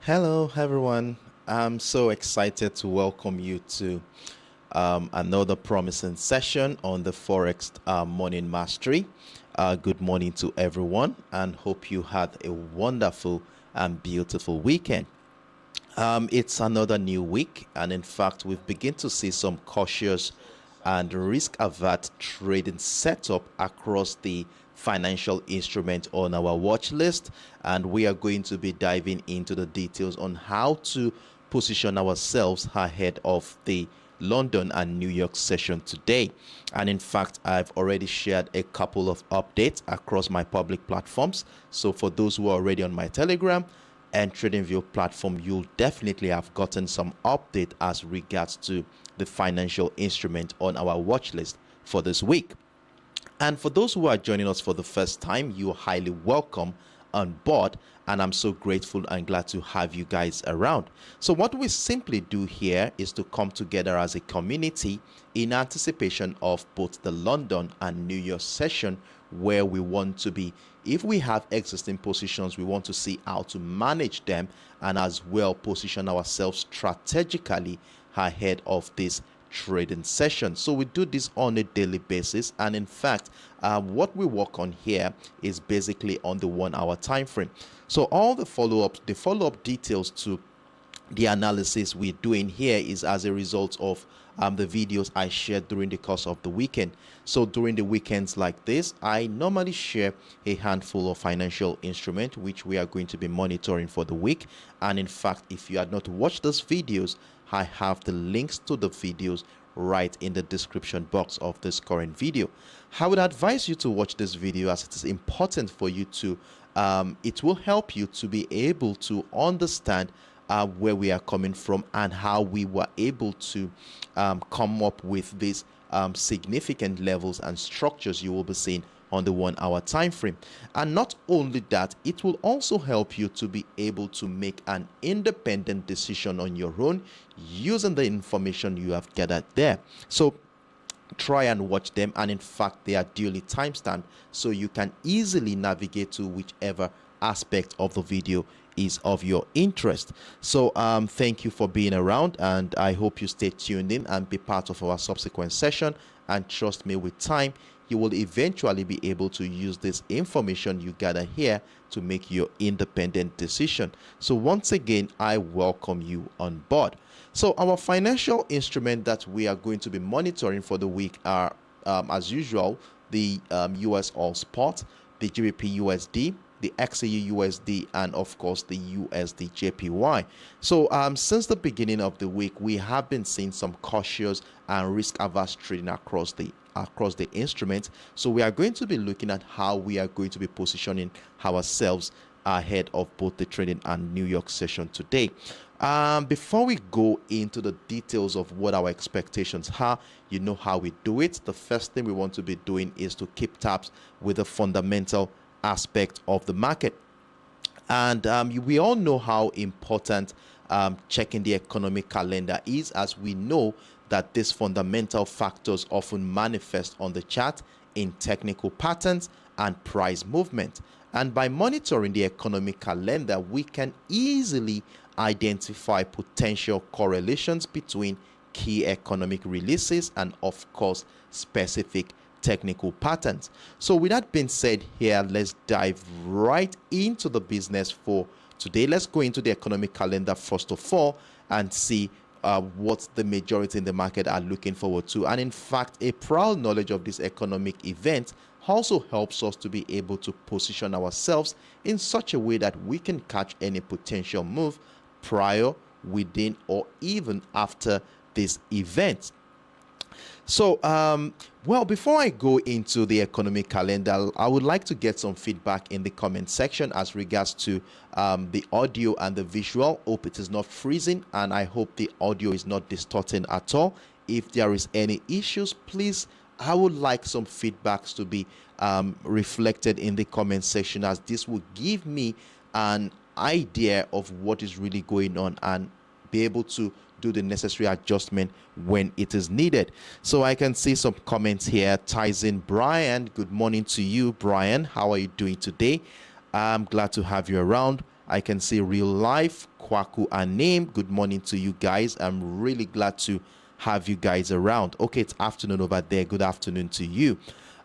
Hello, everyone. I'm so excited to welcome you to another promising session on the Forex Morning Mastery. Good morning to everyone, and hope you had a wonderful and beautiful weekend. It's another new week, and in fact, we've begun to see some cautious and risk-averse trading setup across the financial instrument on our watch list, and we are going to be diving into the details on how to position ourselves ahead of the London and New York session today. And in fact, I've already shared a couple of updates across my public platforms. So for those who are already on my Telegram and TradingView platform, you'll definitely have gotten some update as regards to the financial instrument on our watch list for this week. And for those who are joining us for the first time, you're highly welcome on board, and I'm so grateful and glad to have you guys around. So what we simply do here is to come together as a community in anticipation of both the London and New York session, where we want to be. If we have existing positions, we want to see how to manage them and as well position ourselves strategically ahead of this trading session. So we do this on a daily basis, and in fact what we work on here is basically on the 1 hour time frame. So all the follow-up details to the analysis we're doing here is as a result of the videos I shared during the course of the weekend. So during the weekends like this, I normally share a handful of financial instruments which we are going to be monitoring for the week. And in fact, if you had not watched those videos, I have the links to the videos right in the description box of this current video. I would advise you to watch this video as it is important for you to it will help you to be able to understand where we are coming from and how we were able to come up with these significant levels and structures you will be seeing on the 1 hour time frame. And not only that, it will also help you to be able to make an independent decision on your own using the information you have gathered there. So try and watch them, and in fact they are duly timestamped so you can easily navigate to whichever aspect of the video is of your interest. So thank you for being around, and I hope you stay tuned in and be part of our subsequent session. And trust me, with time you will eventually be able to use this information you gather here to make your independent decision. So once again, I welcome you on board. So our financial instrument that we are going to be monitoring for the week are as usual the USOIL SPOT, the GBPUSD, the XAUUSD, and of course the USDJPY. So since the beginning of the week, we have been seeing some cautious and risk-averse trading across the instruments. So we are going to be looking at how we are going to be positioning ourselves ahead of both the trading and New York session today. Before we go into the details of what our expectations are, you know how we do it. The first thing we want to be doing is to keep tabs with the fundamental aspect of the market. And we all know how important checking the economic calendar is, as we know that these fundamental factors often manifest on the chart in technical patterns and price movement. And by monitoring the economic calendar, we can easily identify potential correlations between key economic releases and of course specific technical patterns. So with that being said, here let's dive right into the business for today. Let's go into the economic calendar first of all and see what the majority in the market are looking forward to. And in fact, a prior knowledge of this economic event also helps us to be able to position ourselves in such a way that we can catch any potential move prior, within, or even after this event. So well, before I go into the economic calendar, I would like to get some feedback in the comment section as regards to the audio and the visual. Hope it is not freezing, and I hope the audio is not distorting at all. If there is any issues, please, I would like some feedbacks to be reflected in the comment section, as this will give me an idea of what is really going on and be able to do the necessary adjustment when it is needed. So I can see some comments here. Tyson Brian, good morning to you, Brian. How are you doing today? I'm glad to have you around. I can see Real Life, Kwaku and Name. Good morning to you guys. I'm really glad to have you guys around. Okay, it's afternoon over there. Good afternoon to you.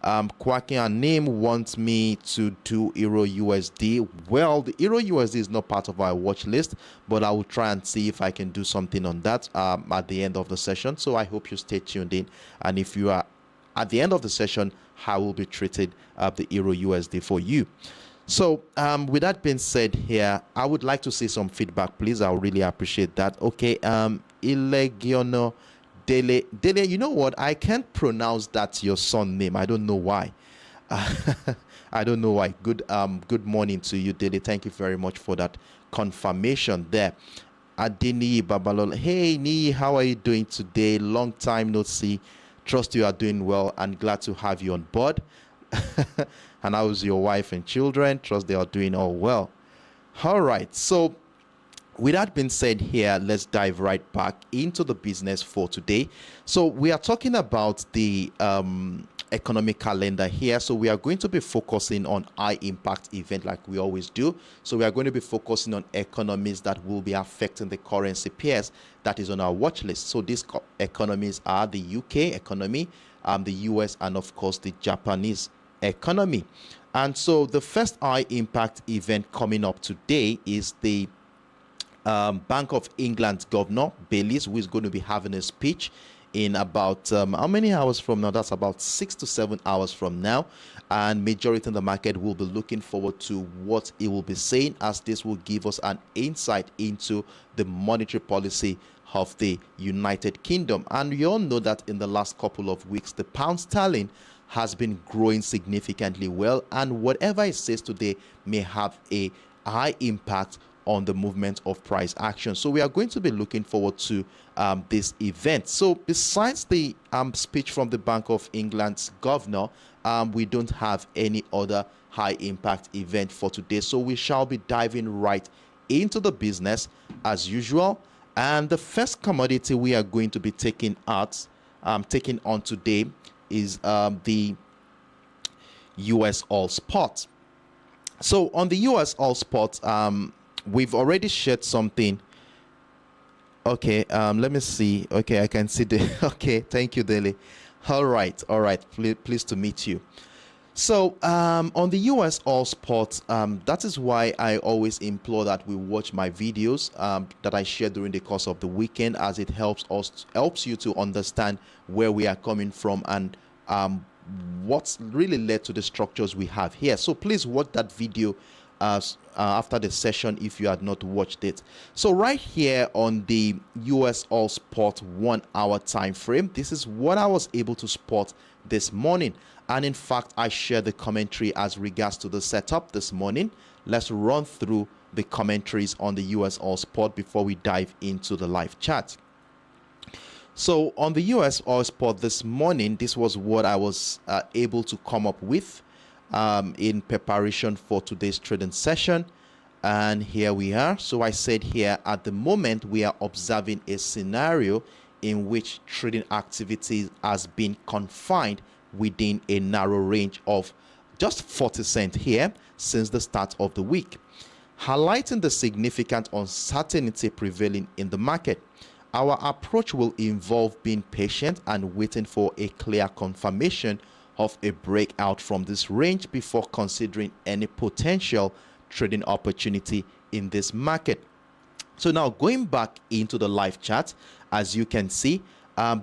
Kwaki and Name wants me to do EURUSD. Well, the EURUSD is not part of our watch list, but I will try and see if I can do something on that at the end of the session. So I hope you stay tuned in. And if you are at the end of the session, I will be treated the EURUSD for you. So with that being said here, I would like to see some feedback, please. I would really appreciate that. Okay, Ilegiono Dele, you know what? I can't pronounce that your son name. I don't know why. I don't know why. Good morning to you, Dele. Thank you very much for that confirmation there. Adini Babalol. Hey, Ni, how are you doing today? Long time no see. Trust you are doing well and glad to have you on board. And how's your wife and children? Trust they are doing all well. All right. So with that being said here, let's dive right back into the business for today. So we are talking about the economic calendar here. So we are going to be focusing on high impact event like we always do. So we are going to be focusing on economies that will be affecting the currency pairs that is on our watch list. So these economies are the UK economy, the US, and of course the Japanese economy. And so the first high impact event coming up today is the Bank of England Governor Bailey, who is going to be having a speech in about how many hours from now? That's about 6 to 7 hours from now. And majority in the market will be looking forward to what he will be saying, as this will give us an insight into the monetary policy of the United Kingdom. And we all know that in the last couple of weeks, the pound sterling has been growing significantly well, and whatever it says today may have a high impact on the movement of price action. So we are going to be looking forward to this event. So besides the speech from the Bank of England's governor, we don't have any other high impact event for today. So we shall be diving right into the business as usual. And the first commodity we are going to be taking on today is the USOIL SPOT. So on the USOIL SPOT, we've already shared something. Okay, let me see. Okay, I can see the okay, thank you, Dele. All right, pleased to meet you. So on the USOIL SPOT, that is why I always implore that we watch my videos that I share during the course of the weekend, as it helps you to understand where we are coming from and what's really led to the structures we have here. So please watch that video after the session if you had not watched it. So right here on the USOIL SPOT 1 hour time frame, this is what I was able to spot this morning. And in fact, I shared the commentary as regards to the setup this morning. Let's run through the commentaries on the USOIL SPOT before we dive into the live chat. So on the USOIL SPOT this morning, this was what I was able to come up with in preparation for today's trading session. And here we are. So I said here, at the moment, we are observing a scenario in which trading activity has been confined within a narrow range of just 40 cents here since the start of the week, highlighting the significant uncertainty prevailing in the market. Our approach will involve being patient and waiting for a clear confirmation of a breakout from this range before considering any potential trading opportunity in this market. So now going back into the live chat, as you can see,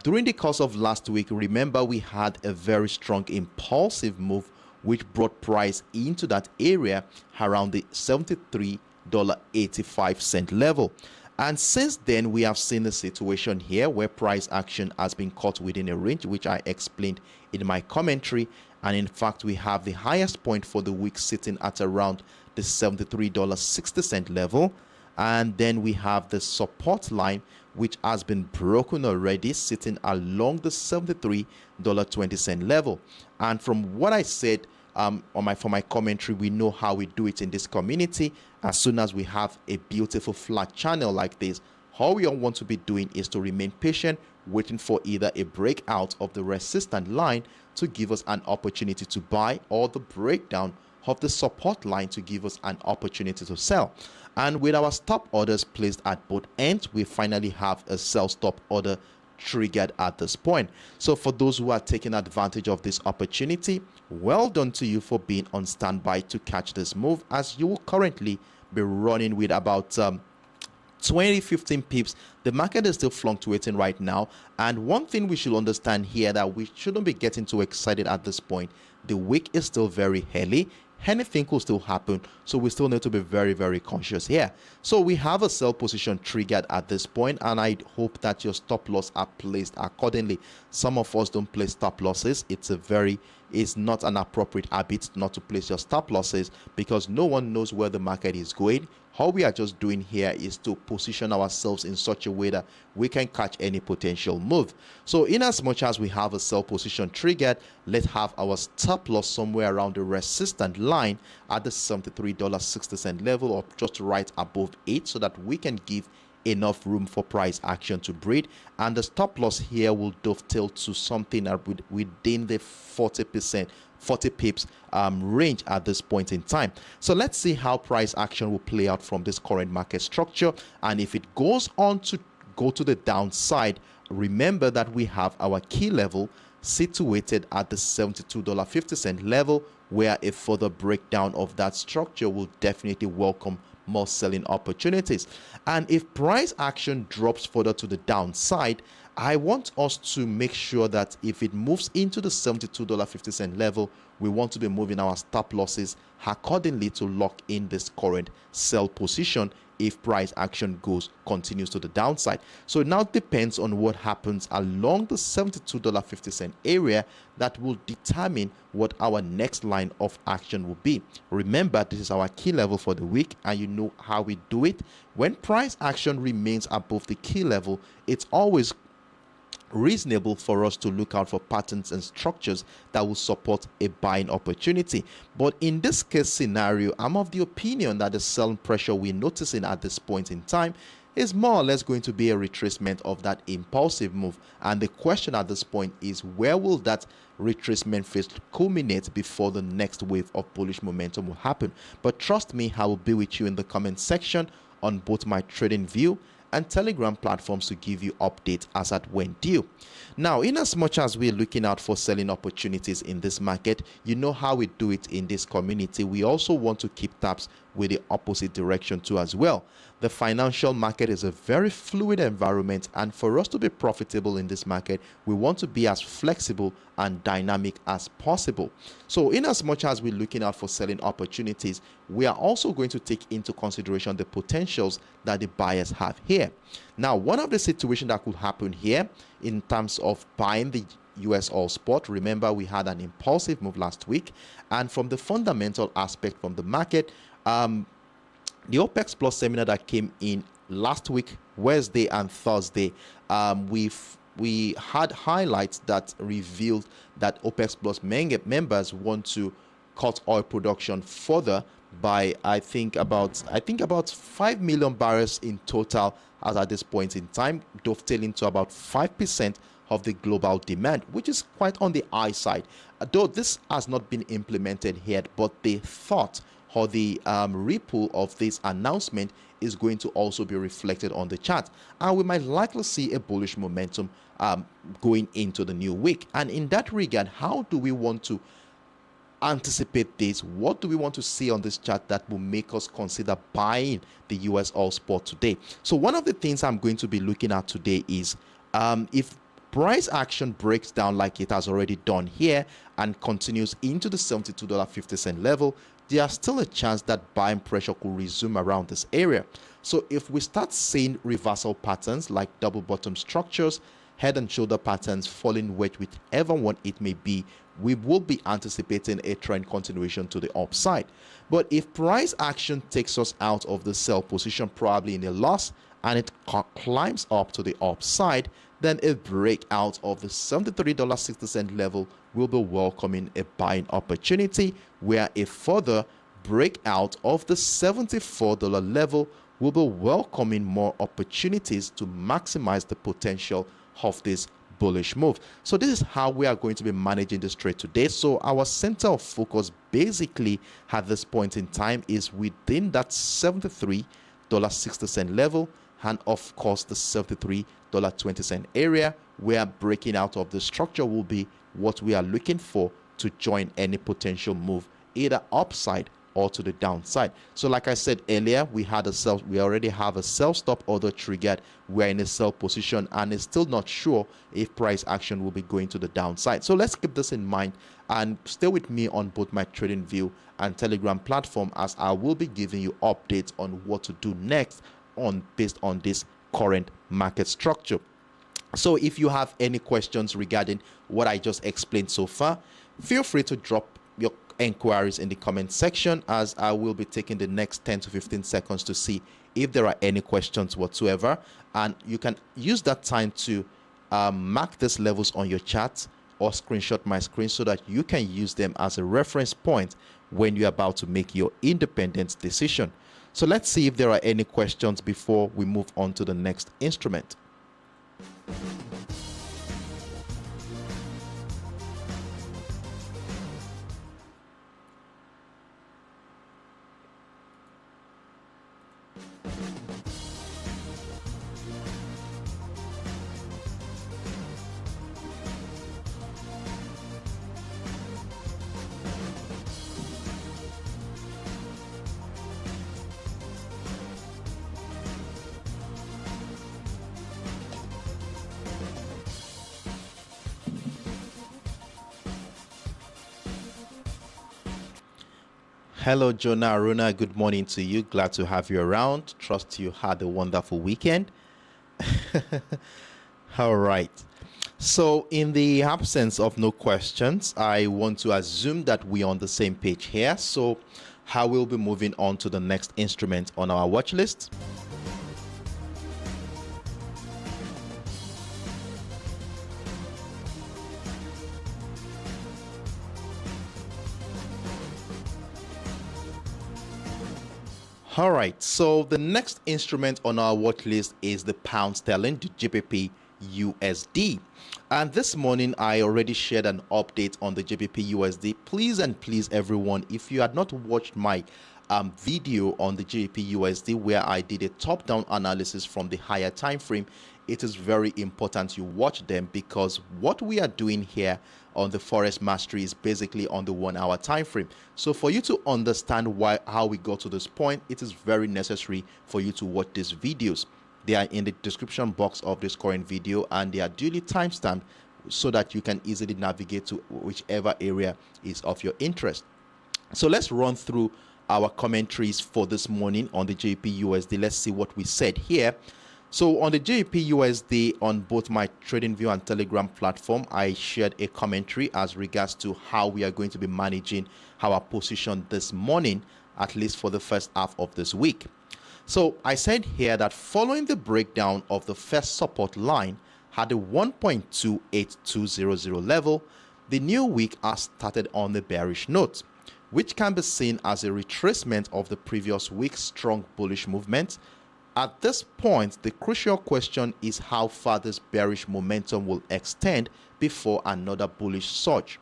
during the course of last week, remember we had a very strong impulsive move which brought price into that area around the $73.85 level. And since then, we have seen a situation here where price action has been caught within a range, which I explained in my commentary. And in fact, we have the highest point for the week sitting at around the $73.60 level. And then we have the support line, which has been broken already, sitting along the $73.20 level. And from what I said for my commentary, we know how we do it in this community. As soon as we have a beautiful flat channel like this, all we all want to be doing is to remain patient, waiting for either a breakout of the resistance line to give us an opportunity to buy, or the breakdown of the support line to give us an opportunity to sell. And with our stop orders placed at both ends, we finally have a sell stop order triggered at this point. So for those who are taking advantage of this opportunity, well done to you for being on standby to catch this move, as you will currently be running with about 15 pips. The market is still fluctuating right now, and one thing we should understand here that we shouldn't be getting too excited at this point. The wick is still very early. Anything could still happen, so we still need to be very, very conscious here. So we have a sell position triggered at this point, and I hope that your stop loss are placed accordingly. Some of us don't place stop losses. It's not an appropriate habit not to place your stop losses, because no one knows where the market is going. All we are just doing here is to position ourselves in such a way that we can catch any potential move. So in as much as we have a sell position triggered, let's have our stop loss somewhere around the resistance line at the $73.60 level, or just right above it, so that we can give enough room for price action to breed. And the stop loss here will dovetail to something within the 40 pips range at this point in time. So let's see how price action will play out from this current market structure. And if it goes on to go to the downside, remember that we have our key level situated at the $72.50 level, where a further breakdown of that structure will definitely welcome more selling opportunities. And if price action drops further to the downside, I want us to make sure that if it moves into the $72.50 level, we want to be moving our stop losses accordingly to lock in this current sell position if price action continues to the downside. So it now depends on what happens along the $72.50 area that will determine what our next line of action will be. Remember, this is our key level for the week, and you know how we do it. When price action remains above the key level, it's always reasonable for us to look out for patterns and structures that will support a buying opportunity. But in this case scenario, I'm of the opinion that the selling pressure we're noticing at this point in time is more or less going to be a retracement of that impulsive move. And the question at this point is, where will that retracement phase culminate before the next wave of bullish momentum will happen? But trust me, I will be with you in the comment section on both my trading view and Telegram platforms to give you updates as at when due. Now, in as much as we're looking out for selling opportunities in this market, you know how we do it in this community. We also want to keep tabs with the opposite direction too as well. The financial market is a very fluid environment, and for us to be profitable in this market, we want to be as flexible and dynamic as possible. So in as much as we're looking out for selling opportunities, we are also going to take into consideration the potentials that the buyers have here. Now, one of the situations that could happen here in terms of buying the USOIL SPOT, remember we had an impulsive move last week, and from the fundamental aspect from the market, the OPEC Plus seminar that came in last week, Wednesday and Thursday, we had highlights that revealed that OPEC Plus members want to cut oil production further by I think about 5 million barrels in total as at this point in time, dovetailing to about 5% of the global demand, which is quite on the high side. Though this has not been implemented yet, but the thought or the ripple of this announcement is going to also be reflected on the chart, and we might likely see a bullish momentum going into the new week. And in that regard, how do we want to anticipate this? What do we want to see on this chart that will make us consider buying the USOIL SPOT today? So one of the things I'm going to be looking at today is if price action breaks down like it has already done here and continues into the $72.50 level, there's still a chance that buying pressure could resume around this area. So if we start seeing reversal patterns like double bottom structures, head and shoulder patterns, falling wedge, whichever one it may be, we will be anticipating a trend continuation to the upside. But if price action takes us out of the sell position, probably in a loss, and it climbs up to the upside, then a breakout of the $73.60 level will be welcoming a buying opportunity, where a further breakout of the $74 level will be welcoming more opportunities to maximize the potential of this bullish move. So this is how we are going to be managing this trade today. So our center of focus basically at this point in time is within that $73.60 level, and of course the $73.20 area. Where breaking out of the structure will be what we are looking for to join any potential move, either upside or to the downside. So like I said earlier, we already have a sell stop order triggered. We're in a sell position and it's still not sure if price action will be going to the downside. So let's keep this in mind and stay with me on both my TradingView and Telegram platform, as I will be giving you updates on what to do next based on this current market structure. So if you have any questions regarding what I just explained so far, feel free to drop your inquiries in the comment section, as I will be taking the next 10 to 15 seconds to see if there are any questions whatsoever. And you can use that time to mark these levels on your chart or screenshot my screen so that you can use them as a reference point when you're about to make your independent decision. So let's see if there are any questions before we move on to the next instrument. Hello, Jonah Aruna. Good morning to you. Glad to have you around. Trust you had a wonderful weekend. All right. So in the absence of no questions, I want to assume that we're on the same page here. So I will be moving on to the next instrument on our watch list. All right, so the next instrument on our watch list is the pound sterling, the GBPUSD. And this morning, I already shared an update on the GBPUSD. Please everyone, if you had not watched my video on the GBPUSD where I did a top-down analysis from the higher time frame, it is very important you watch them, because what we are doing here on the Forex Mastery is basically on the 1 hour time frame. So for you to understand how we got to this point, it is very necessary for you to watch these videos. They are in the description box of this current video, and they are duly timestamped so that you can easily navigate to whichever area is of your interest. So let's run through our commentaries for this morning on the GBPUSD. Let's see what we said here. So on the GBPUSD, on both my TradingView and Telegram platform, I shared a commentary as regards to how we are going to be managing our position this morning, at least for the first half of this week. So I said here that following the breakdown of the first support line at the 1.28200 level, the new week has started on the bearish note, which can be seen as a retracement of the previous week's strong bullish movement. At this point, the crucial question is how far this bearish momentum will extend before another bullish surge,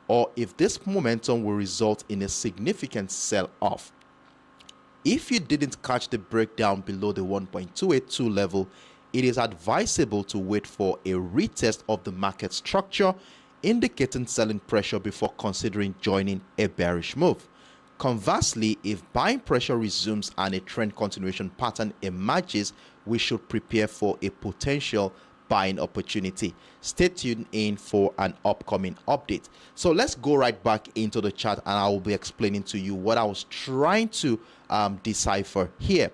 or if this momentum will result in a significant sell-off. If you didn't catch the breakdown below the 1.282 level, it is advisable to wait for a retest of the market structure, indicating selling pressure before considering joining a bearish move. Conversely, if buying pressure resumes and a trend continuation pattern emerges, we should prepare for a potential buying opportunity. Stay tuned in for an upcoming update. So let's go right back into the chart, and I will be explaining to you what I was trying to decipher here.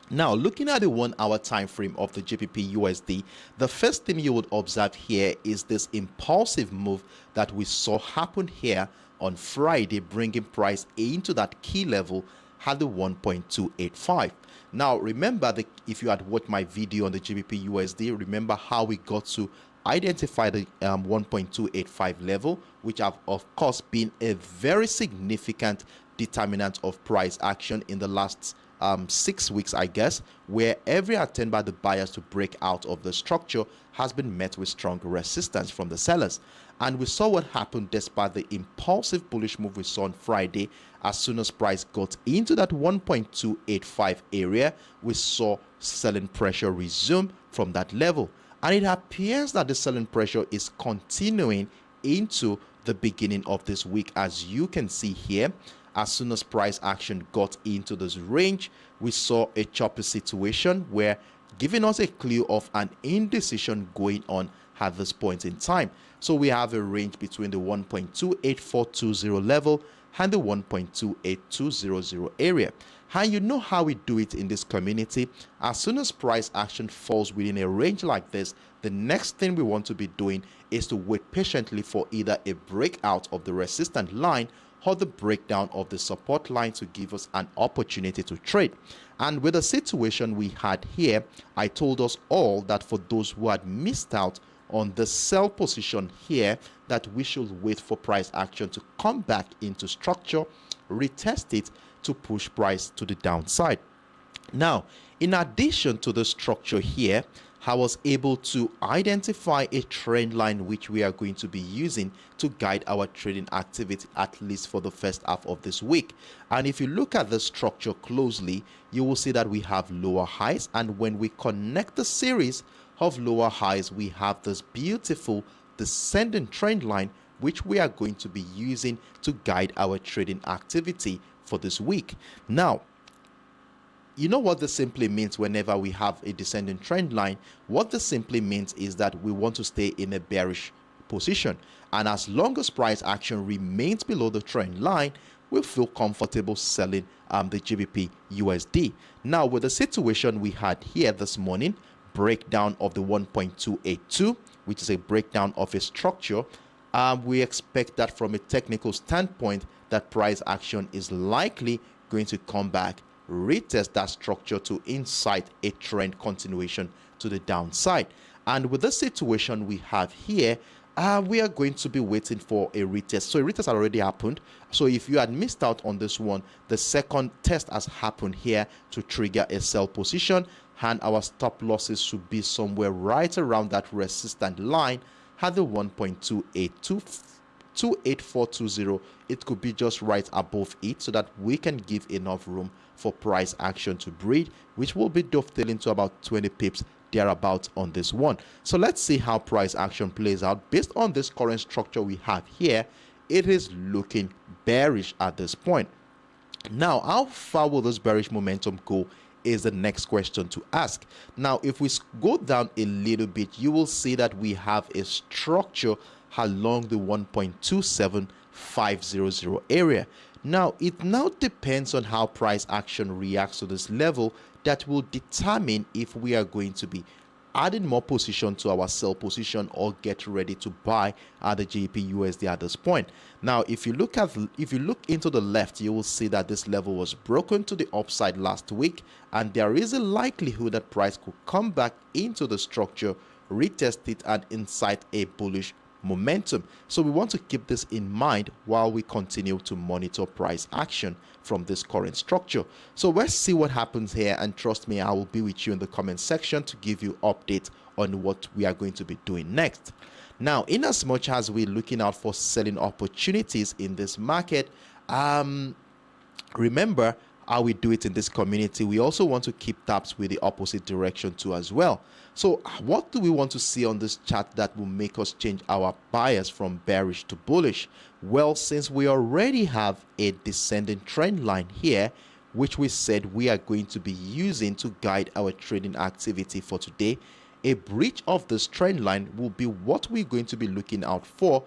Now, looking at the 1 hour time frame of the GBPUSD, the first thing you would observe here is this impulsive move that we saw happen here on Friday, bringing price into that key level at the 1.285. Now, remember that if you had watched my video on the GBPUSD, remember how we got to identify the 1.285 level, which have of course been a very significant determinant of price action in the last 6 weeks, I guess, where every attempt by the buyers to break out of the structure has been met with strong resistance from the sellers. And we saw what happened despite the impulsive bullish move we saw on Friday. As soon as price got into that 1.285 area, we saw selling pressure resume from that level. And it appears that the selling pressure is continuing into the beginning of this week. As you can see here, as soon as price action got into this range, we saw a choppy situation where giving us a clue of an indecision going on at this point in time. So we have a range between the 1.28420 level and the 1.28200 area. And you know how we do it in this community. As soon as price action falls within a range like this, the next thing we want to be doing is to wait patiently for either a breakout of the resistance line or the breakdown of the support line to give us an opportunity to trade. And with the situation we had here, I told us all that for those who had missed out on the sell position here, that we should wait for price action to come back into structure, retest it to push price to the downside. Now, in addition to the structure here, I was able to identify a trend line which we are going to be using to guide our trading activity, at least for the first half of this week. And if you look at the structure closely, you will see that we have lower highs, and when we connect the series of lower highs, we have this beautiful descending trend line which we are going to be using to guide our trading activity for this week. Now, you know what this simply means whenever we have a descending trend line? What this simply means is that we want to stay in a bearish position. And as long as price action remains below the trend line, we feel comfortable selling the GBPUSD. Now, with the situation we had here this morning, breakdown of the 1.282, which is a breakdown of a structure, we expect that from a technical standpoint, that price action is likely going to come back, retest that structure to incite a trend continuation to the downside. And with the situation we have here, we are going to be waiting for a retest. So a retest had already happened. So if you had missed out on this one, the second test has happened here to trigger a sell position, and our stop losses should be somewhere right around that resistance line at the 1.28420. It could be just right above it, so that we can give enough room for price action to breathe, which will be dovetailing to about 20 pips thereabout on this one. So let's see how price action plays out. Based on this current structure we have here, it is looking bearish at this point. Now, how far will this bearish momentum go is the next question to ask. Now, if we go down a little bit, you will see that we have a structure along the 1.27500 area. Now, it now depends on how price action reacts to this level that will determine if we are going to be adding more position to our sell position or get ready to buy the GBPUSD at this point. Now, if you look into the left, you will see that this level was broken to the upside last week, and there is a likelihood that price could come back into the structure, retest it, and incite a bullish momentum. So we want to keep this in mind while we continue to monitor price action from this current structure. So let's see what happens here, and trust me, I will be with you in the comment section to give you updates on what we are going to be doing next. Now, in as much as we're looking out for selling opportunities in this market, remember how we do it in this community. We also want to keep tabs with the opposite direction too as well. So what do we want to see on this chart that will make us change our bias from bearish to bullish? Well, since we already have a descending trend line here, which we said we are going to be using to guide our trading activity for today, a breach of this trend line will be what we're going to be looking out for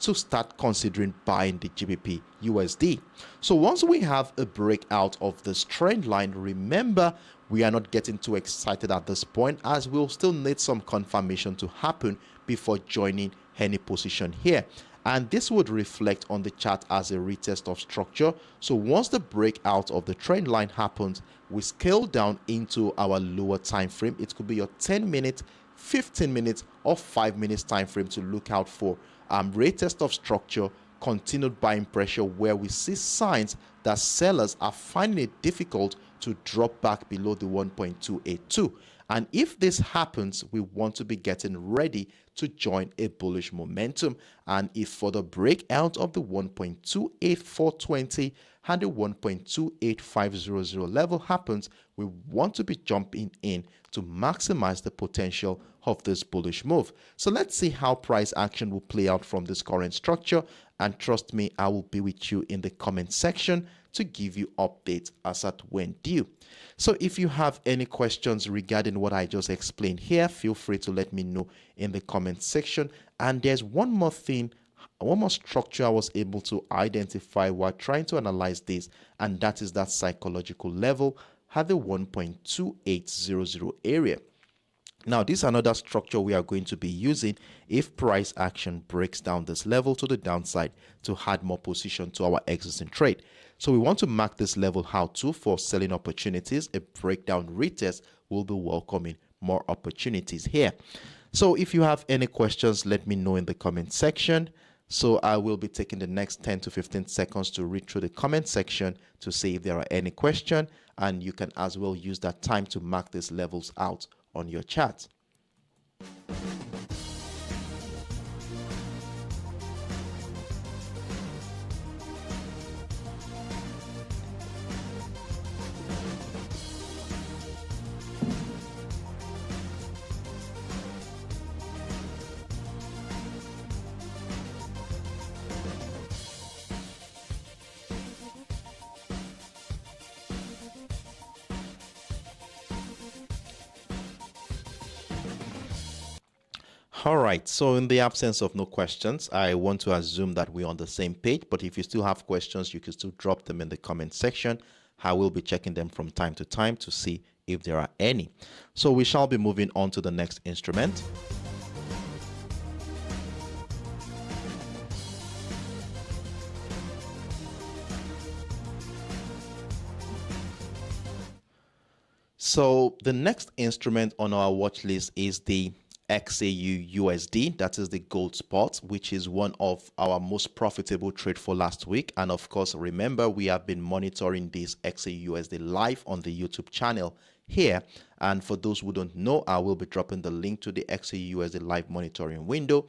to start considering buying the GBPUSD. So once we have a breakout of this trend line, remember, we are not getting too excited at this point, as we'll still need some confirmation to happen before joining any position here. And this would reflect on the chart as a retest of structure. So once the breakout of the trend line happens, we scale down into our lower time frame. It could be your 10 minutes, 15 minutes, or 5 minutes time frame to look out for retest of structure, continued buying pressure, where we see signs that sellers are finding it difficult to drop back below the 1.282. And if this happens, we want to be getting ready to join a bullish momentum. And if for the breakout of the 1.28420 and the 1.28500 level happens, we want to be jumping in to maximize the potential of this bullish move. So let's see how price action will play out from this current structure. And trust me, I will be with you in the comment section to give you updates as at when due. So if you have any questions regarding what I just explained here, feel free to let me know in the comment section. And there's one more thing, one more structure I was able to identify while trying to analyze this, and that is that psychological level at the 1.2800 area. Now, this is another structure we are going to be using if price action breaks down this level to the downside to add more position to our existing trade. So we want to mark this level how to for selling opportunities. A breakdown retest will be welcoming more opportunities here. So if you have any questions, let me know in the comment section. So I will be taking the next 10 to 15 seconds to read through the comment section to see if there are any questions, and you can as well use that time to mark these levels out on your chart. All right, so in the absence of no questions, I want to assume that we're on the same page, but if you still have questions, you can still drop them in the comment section. I will be checking them from time to time to see if there are any. So we shall be moving on to the next instrument. So the next instrument on our watch list is the XAUUSD, that is the gold spot, which is one of our most profitable trade for last week. And of course, remember, we have been monitoring this XAUUSD live on the YouTube channel here. And for those who don't know, I will be dropping the link to the XAUUSD live monitoring window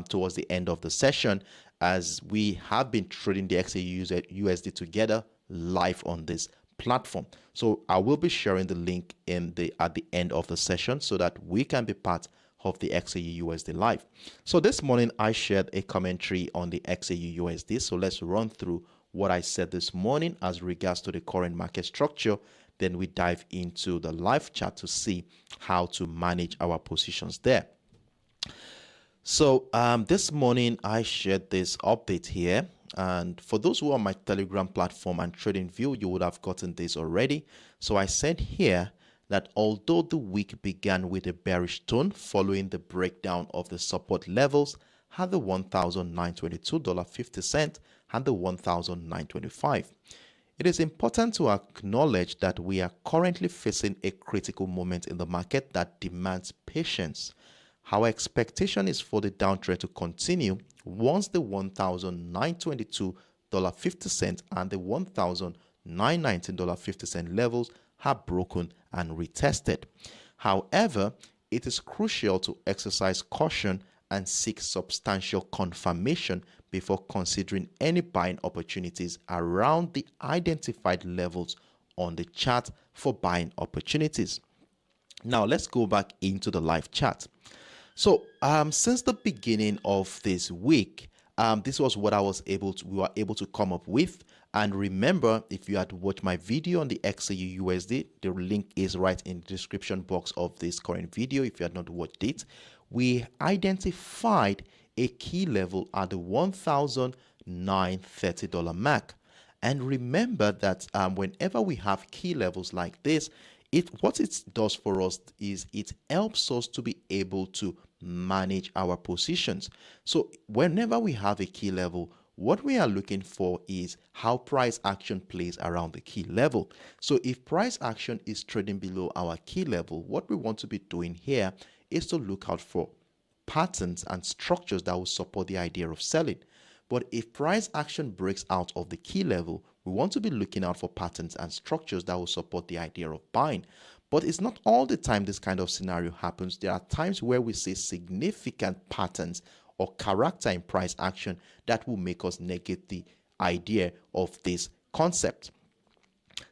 towards the end of the session, as we have been trading the XAUUSD together live on this platform. So I will be sharing the link at the end of the session so that we can be part of the XAUUSD live. So this morning I shared a commentary on the XAUUSD. So let's run through what I said this morning as regards to the current market structure. Then we dive into the live chat to see how to manage our positions there. So this morning I shared this update here. And for those who are on my Telegram platform and TradingView, you would have gotten this already. So I said here that although the week began with a bearish tone following the breakdown of the support levels at the $1,922.50 and the $1,925, it is important to acknowledge that we are currently facing a critical moment in the market that demands patience. Our expectation is for the downtrend to continue once the $1,922.50 and the $1,919.50 levels are broken and retested. However, it is crucial to exercise caution and seek substantial confirmation before considering any buying opportunities around the identified levels on the chart for buying opportunities. Now let's go back into the live chat. So since the beginning of this week, this was what we were able to come up with. And remember, if you had watched my video on the XAUUSD, the link is right in the description box of this current video. If you had not watched it, we identified a key level at the $1,930 mark. And remember that whenever we have key levels like this, what it does for us is it helps us to be able to manage our positions. So whenever we have a key level, what we are looking for is how price action plays around the key level. So if price action is trading below our key level, what we want to be doing here is to look out for patterns and structures that will support the idea of selling. But if price action breaks out of the key level, we want to be looking out for patterns and structures that will support the idea of buying. But it's not all the time this kind of scenario happens. There are times where we see significant patterns or character in price action that will make us negate the idea of this concept.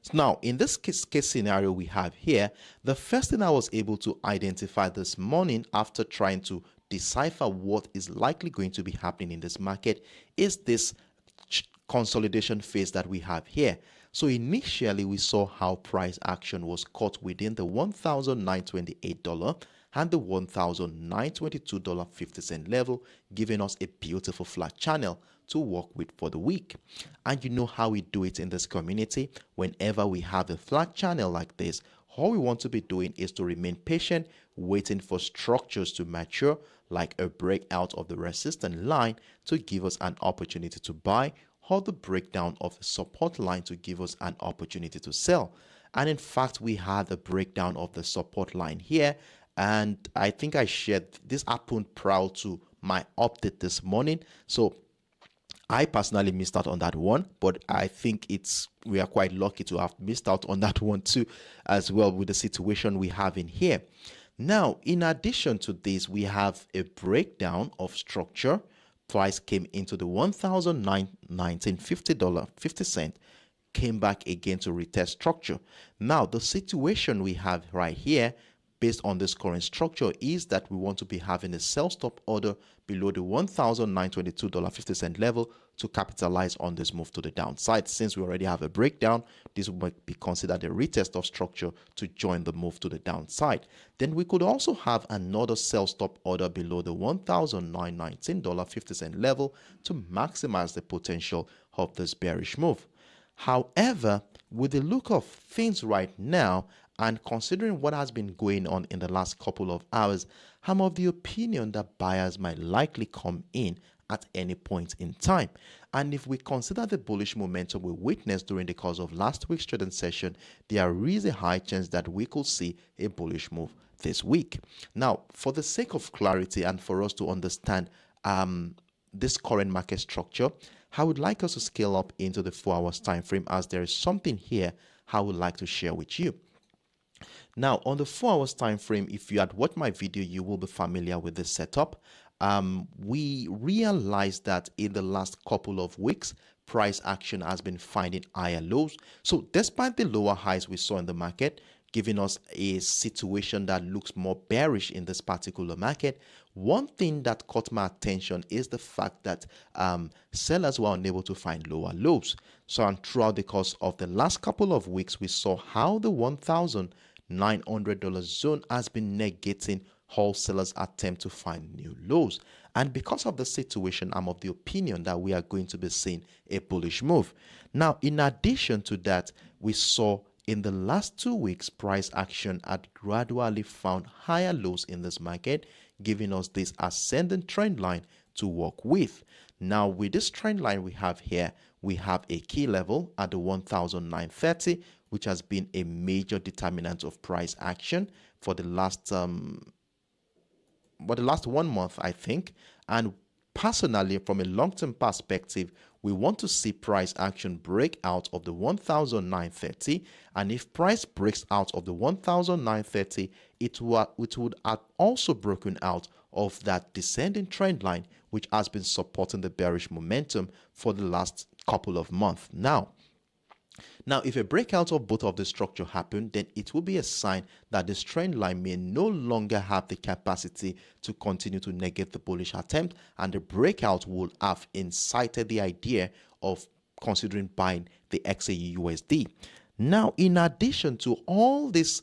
So now, in this case scenario we have here, the first thing I was able to identify this morning after trying to decipher what is likely going to be happening in this market is this consolidation phase that we have here. So initially we saw how price action was caught within the $1,928 and the $1,922.50 level, giving us a beautiful flat channel to work with for the week. And you know how we do it in this community. Whenever we have a flat channel like this, all we want to be doing is to remain patient, waiting for structures to mature, like a breakout of the resistance line to give us an opportunity to buy, or the breakdown of the support line to give us an opportunity to sell. And in fact, we had the breakdown of the support line here, and I think I shared this happened prior to my update this morning. So I personally missed out on that one, but I think we are quite lucky to have missed out on that one too, as well, with the situation we have in here. Now, in addition to this, we have a breakdown of structure. Price came into the $1,950.50, came back again to retest structure. Now, the situation we have right here, based on this current structure, is that we want to be having a sell stop order below the $1,922.50 level to capitalize on this move to the downside. Since we already have a breakdown, this would be considered a retest of structure to join the move to the downside. Then we could also have another sell stop order below the $1,919.50 level to maximize the potential of this bearish move. However, with the look of things right now, and considering what has been going on in the last couple of hours, I'm of the opinion that buyers might likely come in at any point in time. And if we consider the bullish momentum we witnessed during the course of last week's trading session, there is a high chance that we could see a bullish move this week. Now, for the sake of clarity and for us to understand this current market structure, I would like us to scale up into the 4 hours time frame, as there is something here I would like to share with you. Now, on the 4 hours time frame, if you had watched my video, you will be familiar with this setup. We realized that in the last couple of weeks, price action has been finding higher lows. So despite the lower highs we saw in the market, giving us a situation that looks more bearish in this particular market, one thing that caught my attention is the fact that sellers were unable to find lower lows. So and throughout the course of the last couple of weeks, we saw how the $1,900 zone has been negating wholesalers' attempt to find new lows. And because of the situation, I'm of the opinion that we are going to be seeing a bullish move. Now, in addition to that, we saw in the last 2 weeks, price action had gradually found higher lows in this market, giving us this ascending trend line to work with. Now, with this trend line we have here, we have a key level at the 1,930, which has been a major determinant of price action for the last 1 month, I think. And personally, from a long-term perspective, we want to see price action break out of the 1,930, and if price breaks out of the 1,930, it would have also broken out of that descending trend line, which has been supporting the bearish momentum for the last couple of months now. Now, if a breakout of both of the structure happen, then it will be a sign that this trend line may no longer have the capacity to continue to negate the bullish attempt, and the breakout would have incited the idea of considering buying the XAUUSD. Now, in addition to all this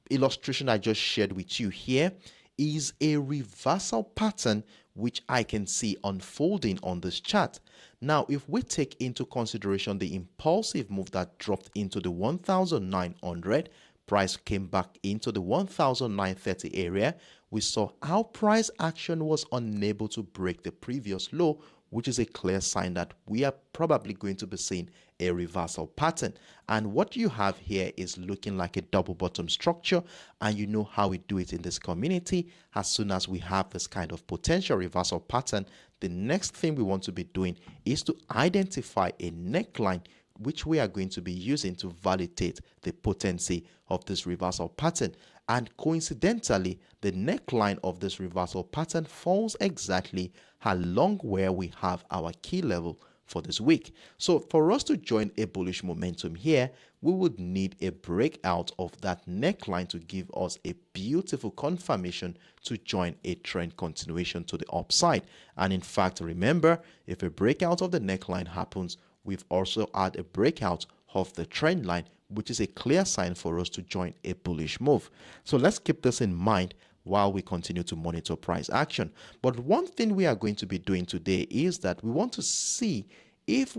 illustration I just shared with you here, is a reversal pattern which I can see unfolding on this chart. Now, if we take into consideration the impulsive move that dropped into the 1,900, price came back into the 1,930 area, we saw how price action was unable to break the previous low, which is a clear sign that we are probably going to be seeing a reversal pattern. And what you have here is looking like a double bottom structure, and you know how we do it in this community. As soon as we have this kind of potential reversal pattern, the next thing we want to be doing is to identify a neckline which we are going to be using to validate the potency of this reversal pattern. And coincidentally, the neckline of this reversal pattern falls exactly along where we have our key level for this week. So for us to join a bullish momentum here, we would need a breakout of that neckline to give us a beautiful confirmation to join a trend continuation to the upside. And in fact, remember, if a breakout of the neckline happens, we've also had a breakout of the trend line, which is a clear sign for us to join a bullish move. So let's keep this in mind while we continue to monitor price action. But one thing we are going to be doing today is that we want to see if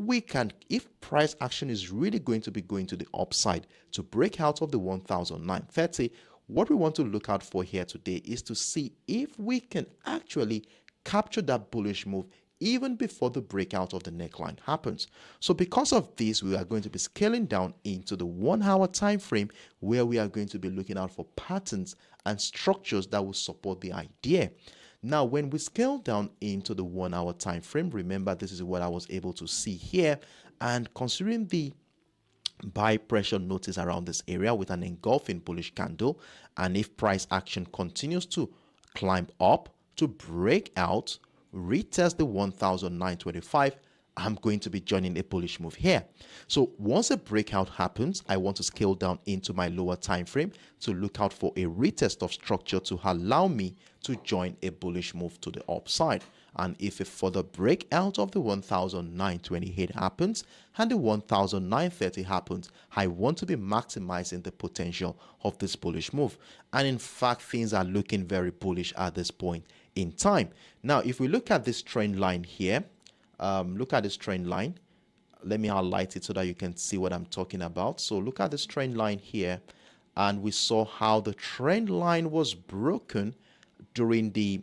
price action is really going to be going to the upside to break out of the 1,930. What we want to look out for here today is to see if we can actually capture that bullish move even before the breakout of the neckline happens. So because of this, we are going to be scaling down into the 1 hour time frame, where we are going to be looking out for patterns and structures that will support the idea. Now, when we scale down into the 1 hour time frame, remember this is what I was able to see here, and considering the buy pressure notice around this area with an engulfing bullish candle, and if price action continues to climb up to break out, retest the 1,925, I'm going to be joining a bullish move here. So once a breakout happens, I want to scale down into my lower time frame to look out for a retest of structure to allow me to join a bullish move to the upside. And if a further breakout of the 1,928 happens and the 1,930 happens, I want to be maximizing the potential of this bullish move. And in fact, things are looking very bullish at this point in time. Now, if we look at this trend line here, look at this trend line. Let me highlight it so that you can see what I'm talking about. So look at this trend line here, and we saw how the trend line was broken during the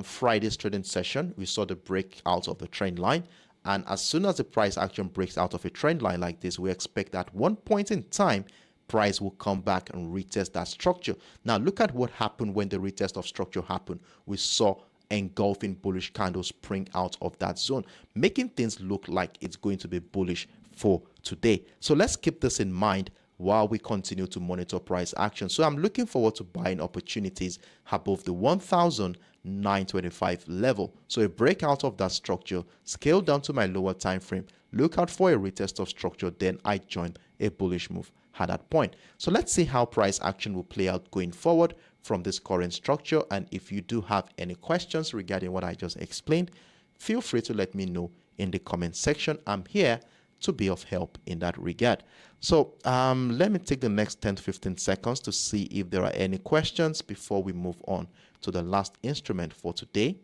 Friday's trading session. We saw the breakout of the trend line, and as soon as the price action breaks out of a trend line like this, we expect that one point in time price will come back and retest that structure. Now look at what happened when the retest of structure happened. We saw engulfing bullish candles spring out of that zone, making things look like it's going to be bullish for today. So let's keep this in mind while we continue to monitor price action. So I'm looking forward to buying opportunities above the 1,925 level. So a breakout of that structure, scale down to my lower time frame, look out for a retest of structure, then I join a bullish move at that point. So let's see how price action will play out going forward from this current structure. And if you do have any questions regarding what I just explained, feel free to let me know in the comment section. I'm here to be of help in that regard. So let me take the next 10 to 15 seconds to see if there are any questions before we move on to the last instrument for today.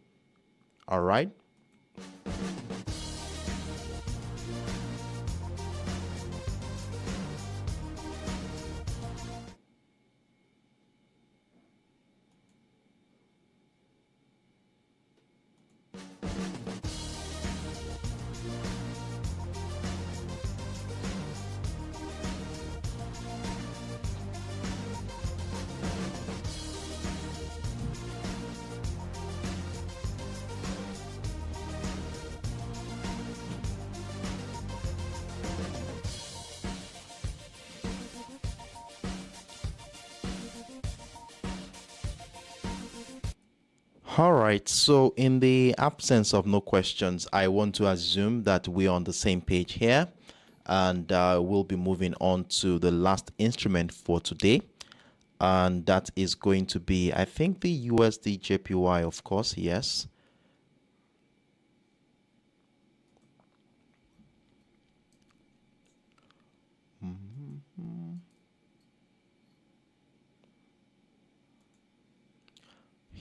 All right. All right, so in the absence of no questions, I want to assume that we're on the same page here, and we'll be moving on to the last instrument for today, and that is going to be, I think, the USDJPY, of course. Yes.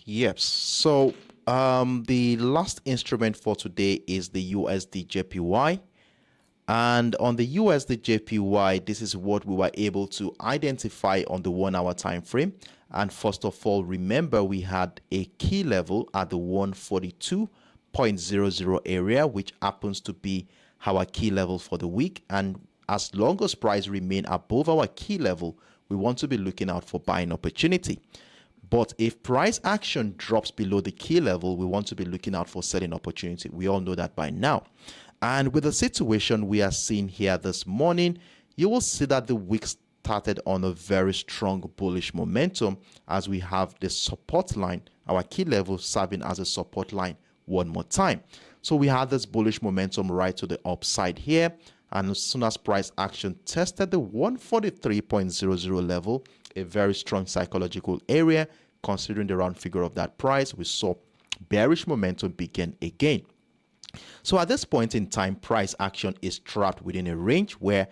Yes, so the last instrument for today is the USDJPY. And on the USDJPY, this is what we were able to identify on the 1 hour time frame. And first of all, remember we had a key level at the 142 0.00 area, which happens to be our key level for the week. And as long as price remain above our key level, we want to be looking out for buying opportunity. But if price action drops below the key level, we want to be looking out for selling opportunity. We all know that by now. And with the situation we are seeing here this morning, you will see that the week started on a very strong bullish momentum, as we have the support line, our key level, serving as a support line one more time. So we had this bullish momentum right to the upside here, and as soon as price action tested the 143.00 level, a very strong psychological area considering the round figure of that price, we saw bearish momentum begin again. So at this point in time, price action is trapped within a range where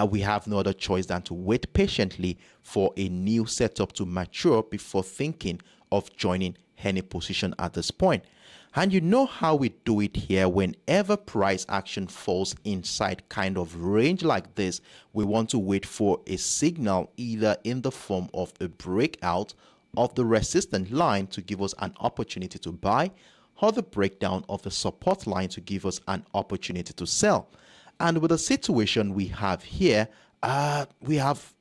we have no other choice than to wait patiently for a new setup to mature before thinking of joining any position at this point. And you know how we do it here. Whenever price action falls inside kind of range like this, we want to wait for a signal, either in the form of a breakout of the resistance line to give us an opportunity to buy, or the breakdown of the support line to give us an opportunity to sell. And with the situation we have here, we have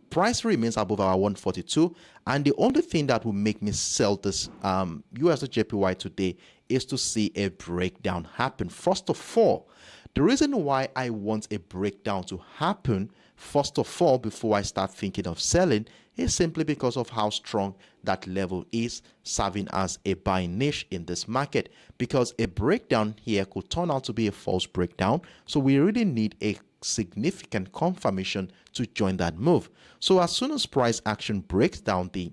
price remains above our 142, and the only thing that will make me sell this USDJPY today is to see a breakdown happen. First of all, the reason why I want a breakdown to happen, first of all, before I start thinking of selling, is simply because of how strong that level is, serving as a buying niche in this market. Because a breakdown here could turn out to be a false breakdown, so we really need a significant confirmation to join that move. So as soon as price action breaks down the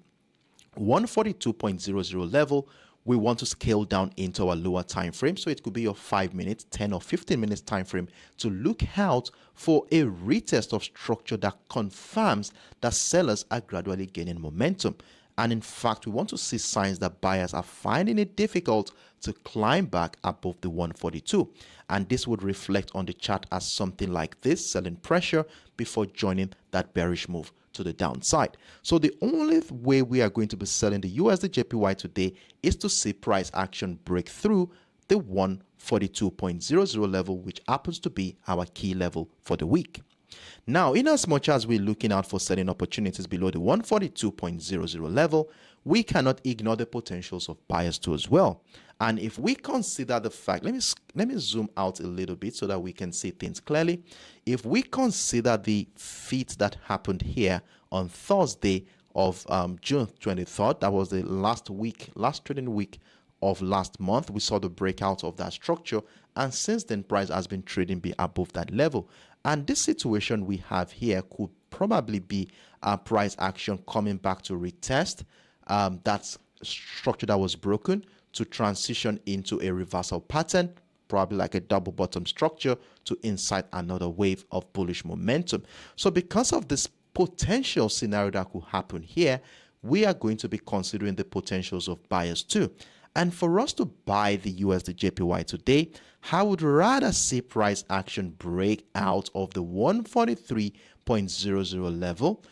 142.00 level, we want to scale down into our lower time frame. So it could be your 5 minutes, 10 or 15 minutes time frame to look out for a retest of structure that confirms that sellers are gradually gaining momentum. And in fact, we want to see signs that buyers are finding it difficult to climb back above the 142. And this would reflect on the chart as something like this, selling pressure before joining that bearish move to the downside. So the only way we are going to be selling the USDJPY today is to see price action break through the 142.00 level, which happens to be our key level for the week. Now, in as much as we're looking out for selling opportunities below the 142.00 level, we cannot ignore the potentials of buyers too as well. And if we consider the fact, let me zoom out a little bit so that we can see things clearly. If we consider the feat that happened here on Thursday of June 23rd, that was the last trading week of last month, we saw the breakout of that structure, and since then price has been trading above that level. And this situation we have here could probably be price action coming back to retest that structure that was broken to transition into a reversal pattern, probably like a double bottom structure, to incite another wave of bullish momentum. So because of this potential scenario that could happen here, we are going to be considering the potentials of buyers too. And for us to buy the USDJPY today, I would rather see price action break out of the 143.00 level.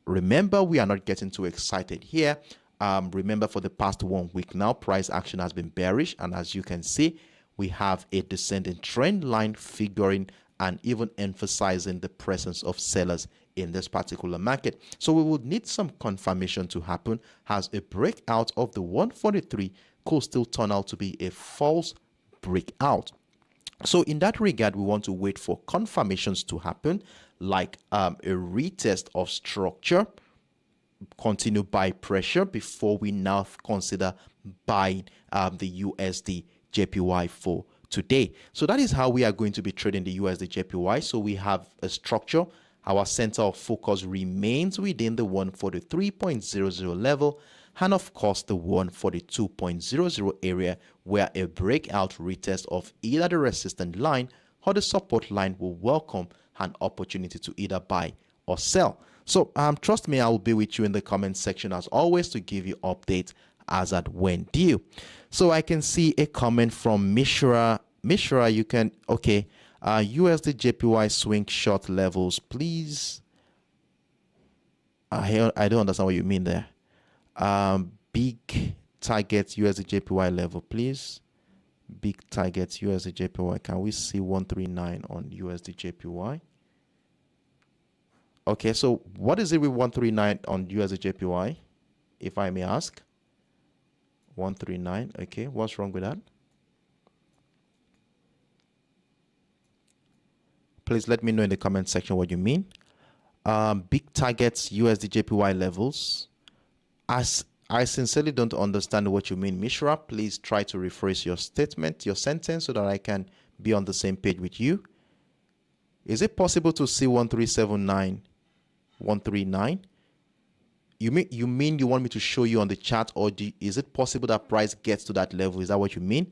Remember, we are not getting too excited here. Remember, for the past 1 week now, price action has been bearish, and as you can see, we have a descending trend line figuring and even emphasizing the presence of sellers in this particular market. So we would need some confirmation to happen, as a breakout of the 143 could still turn out to be a false breakout. So in that regard, we want to wait for confirmations to happen, like a retest of structure, continue buy pressure, before we now consider buying the USDJPY for today. So that is how we are going to be trading the USDJPY. So we have a structure. Our center of focus remains within the 143.00 level, and of course the 142.00 area, where a breakout retest of either the resistance line or the support line will welcome an opportunity to either buy or sell. So trust me, I will be with you in the comment section as always to give you updates as at when due. So I can see a comment from Mishra. Mishra, you can, okay, USDJPY swing short levels, please. I don't understand what you mean there. Big target USDJPY level, please. Big target USDJPY. Can we see 139 on USDJPY? Okay, so what is it with 139 on USDJPY, if I may ask? 139. Okay, what's wrong with that? Please let me know in the comment section what you mean. Big targets USDJPY levels. As I sincerely don't understand what you mean, Mishra. Please try to rephrase your statement, your sentence, so that I can be on the same page with you. Is it possible to see 1379, 139? You mean you want me to show you on the chart, or is it possible that price gets to that level? Is that what you mean?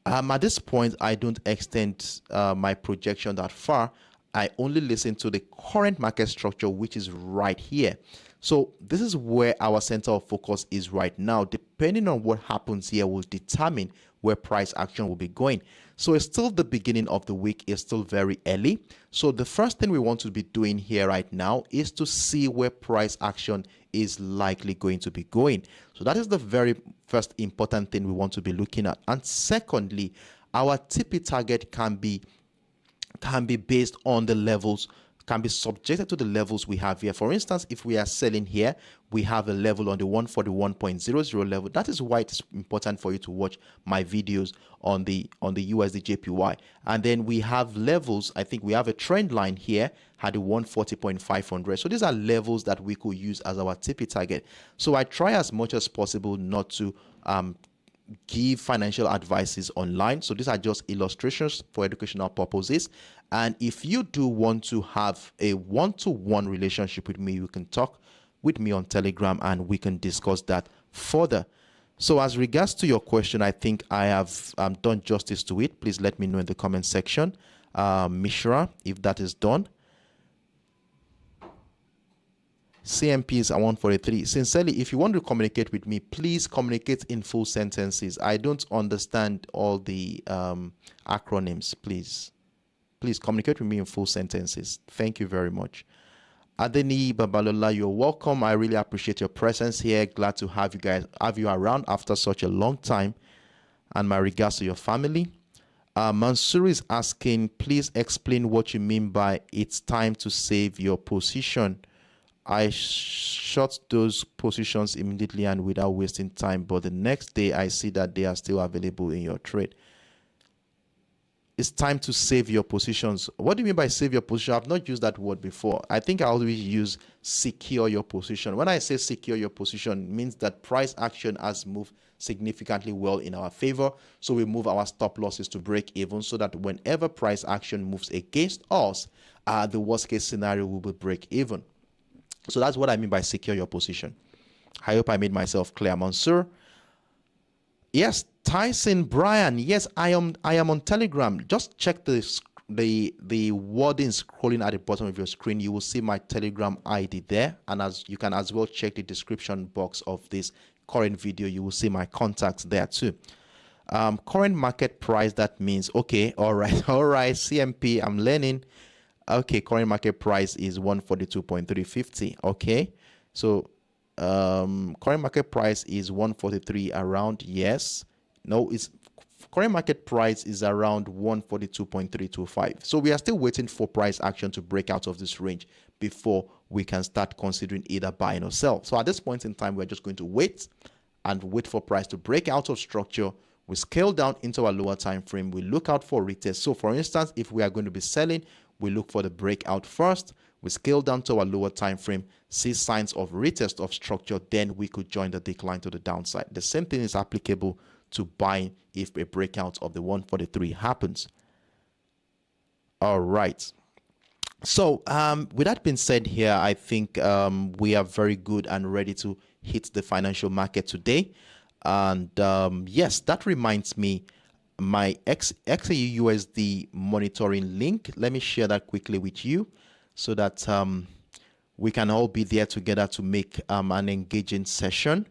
At this point, I don't extend my projection that far. I only listen to the current market structure, which is right here. So this is where our center of focus is right now. Depending on what happens here will determine where price action will be going. So it's still the beginning of the week. It's still very early. So the first thing we want to be doing here right now is to see where price action is likely going to be going. So that is the very first important thing we want to be looking at. And secondly, our TP target can be based on the levels, can be subjected to the levels we have here. For instance, if we are selling here, we have a level on the 141.00 level. That is why it's important for you to watch my videos on the USDJPY. And then we have levels. I think we have a trend line here at the 140.500. So these are levels that we could use as our TP target. So I try as much as possible not to give financial advices online. So these are just illustrations for educational purposes. And if you do want to have a one-to-one relationship with me, you can talk with me on Telegram and we can discuss that further. So as regards to your question, I think I have done justice to it. Please let me know in the comment section, Mishra, if that is done. CMPs are 143. Sincerely, if you want to communicate with me, please communicate in full sentences. I don't understand all the acronyms. Please communicate with me in full sentences. Thank you very much. Adeni Babalola, you're welcome. I really appreciate your presence here. Glad to have you around after such a long time. And my regards to your family. Mansour is asking, please explain what you mean by it's time to save your position. I shot those positions immediately and without wasting time, but the next day I see that they are still available in your trade. It's time to save your positions. What do you mean by save your position? I've not used that word before. I think I always use secure your position. When I say secure your position, it means that price action has moved significantly well in our favor. So we move our stop losses to break even so that whenever price action moves against us, the worst case scenario will be break even. So that's what I mean by secure your position. I hope I made myself clear, Mansour. Yes, Tyson, Brian. Yes, I am on Telegram. Just check the wording scrolling at the bottom of your screen. You will see my Telegram ID there, and as you can as well check the description box of this current video. You will see my contacts there too. Current market price. That means okay. All right. CMP. I'm learning. Okay, current market price is 142.350. Okay, so current market price is 143 around. Yes, no, it's current market price is around 142.325. So we are still waiting for price action to break out of this range before we can start considering either buying or sell. So at this point in time, we're just going to wait for price to break out of structure. We scale down into our lower time frame. We look out for retest. So for instance, if we are going to be selling, we look for the breakout first. We scale down to our lower time frame, see signs of retest of structure, then we could join the decline to the downside. The same thing is applicable to buying if a breakout of the 143 happens. All right. So with that being said here, I think we are very good and ready to hit the financial market today. And yes, that reminds me, my XAUUSD monitoring link. Let me share that quickly with you so that we can all be there together to make an engaging session.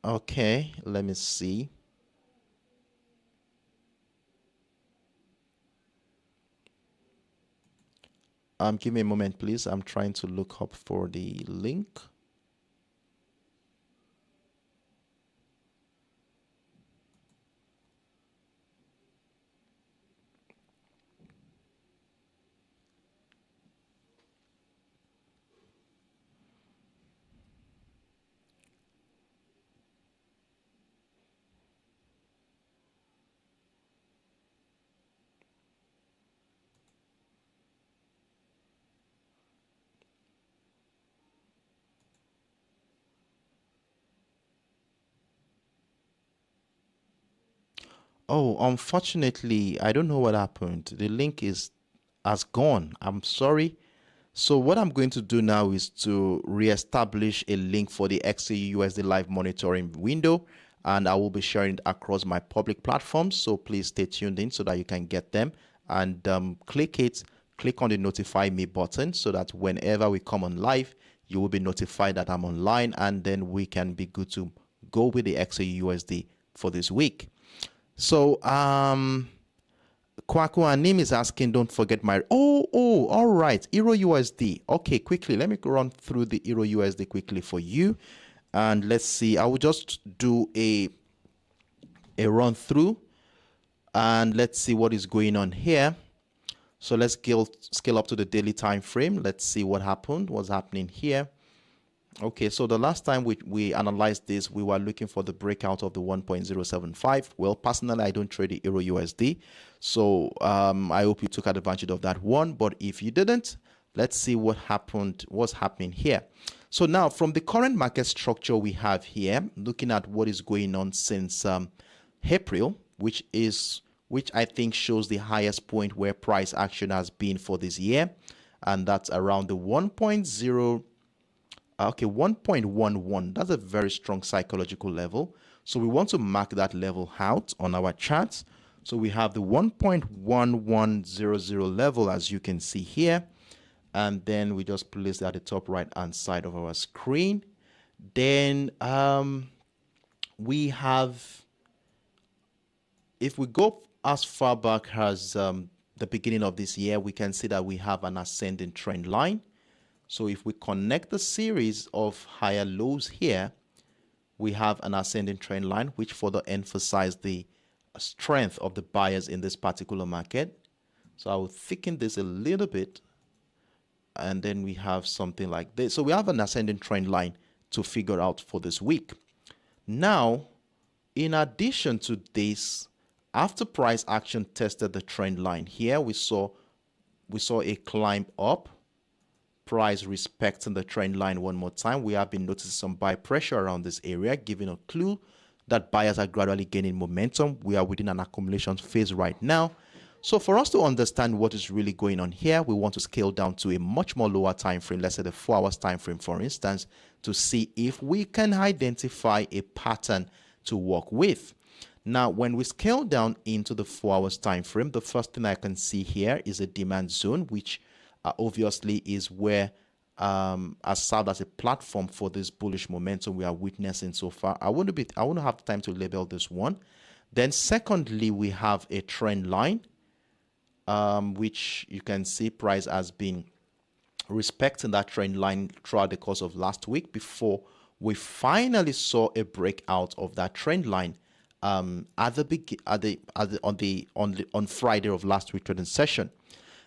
Okay, let me see. Give me a moment, please. I'm trying to look up for the link. Oh, unfortunately, I don't know what happened. The link has gone. I'm sorry. So what I'm going to do now is to reestablish a link for the XAUUSD live monitoring window, and I will be sharing it across my public platforms. So please stay tuned in so that you can get them, and click on the notify me button so that whenever we come on live, you will be notified that I'm online, and then we can be good to go with the XAUUSD for this week. So Kwaku Anim is asking, don't forget my all right, EURUSD. Okay, quickly, let me run through the EURUSD quickly for you, and let's see. I will just do a run through, and let's see what is going on here. So let's scale up to the daily time frame. Let's see what's happening here. Okay, so the last time we analyzed this, we were looking for the breakout of the 1.075. Well, personally, I don't trade the EURUSD, so I hope you took advantage of that one. But if you didn't, let's see what's happening here. So now, from the current market structure we have here, looking at what is going on since April, which I think shows the highest point where price action has been for this year, and that's around the 1.0. Okay, 1.11. That's a very strong psychological level. So we want to mark that level out on our charts. So we have the 1.1100 level, as you can see here. And then we just place it at the top right-hand side of our screen. Then we have, if we go as far back as the beginning of this year, we can see that we have an ascending trend line. So if we connect the series of higher lows here, we have an ascending trend line, which further emphasizes the strength of the buyers in this particular market. So I will thicken this a little bit, and then we have something like this. So we have an ascending trend line to figure out for this week. Now, in addition to this, after price action tested the trend line here, we saw a climb up. Price respecting the trend line one more time. We have been noticing some buy pressure around this area, giving a clue that buyers are gradually gaining momentum. We are within an accumulation phase right now. So for us to understand what is really going on here, we want to scale down to a much more lower time frame, let's say the 4 hours time frame, for instance, to see if we can identify a pattern to work with. Now, when we scale down into the 4 hours time frame, the first thing I can see here is a demand zone, which obviously is where has served as a platform for this bullish momentum we are witnessing so far. I won't have time to label this one. Then secondly, we have a trend line, which you can see price has been respecting that trend line throughout the course of last week before we finally saw a breakout of that trend line on Friday of last week trading session.